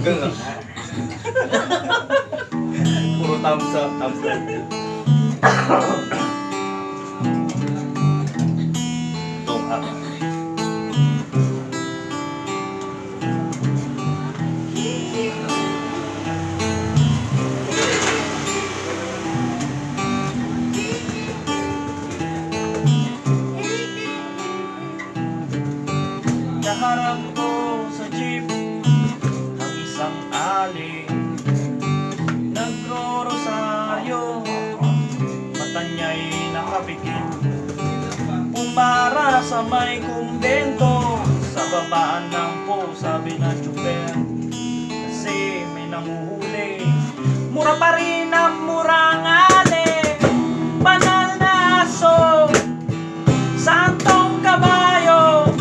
Hanggang puro thumbs up, thumbs up. Don't have it. Naharap ko sa jeep ang isang ali, nagro-rosaryo, mata niya'y nakapikit. Pumara sa may kumbento, sa babaan ng po, sabi ng tsuper, kasi may nanguhuli. Mura pa rin ang murang ali, banal na aso, santong kabayo,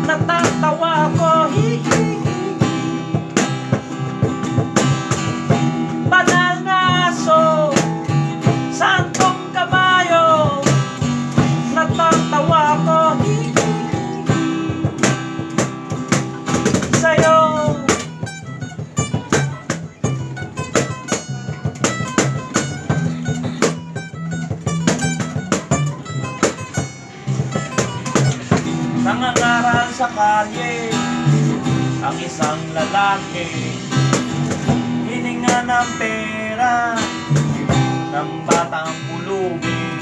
natatawa ko, banal na aso, santong kabayo, natatawa ko, sa'yo. Nangangaral sa kalye ang isang lalaki, hininga ng pera ng batang pulubi.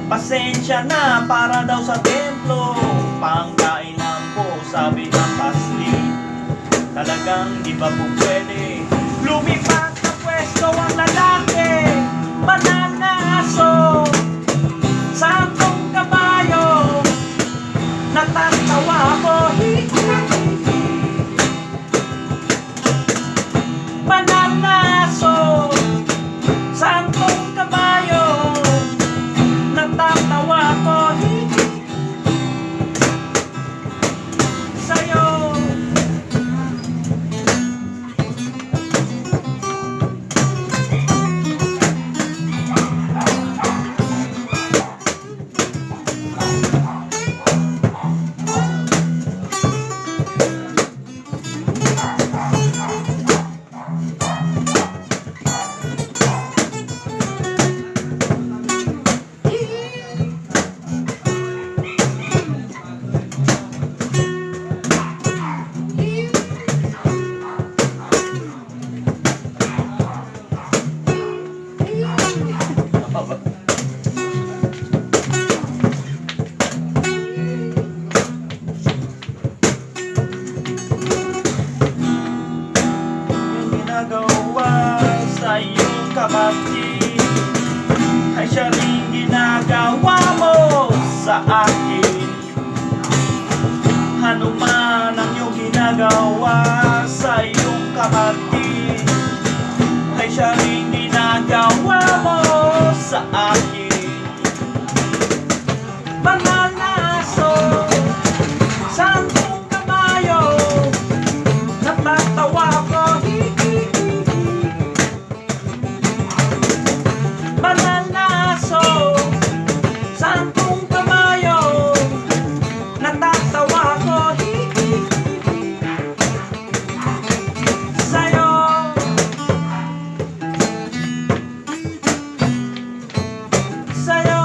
Pasensya na para daw sa templo, pangkainan po sabi ng pasli. Talagang di ba po pwede lumipat na pwesto ang lalaki, banal na aso, santong kabayo, natatawa ako, banal na aso, santong kabayo, natatawa ako, sa'yo. Ginagawa sa iyong kapatid ay siya rin ginagawa mo sa akin. Ano man ang iyong ginagawa sa iyong kapatid ay siya rin ginagawa mo sa akin. Banal na aso, santong kabayo, natatawa ko, banal na aso, santong kabayo, natatawa ko, sa'yo. Sa'yo.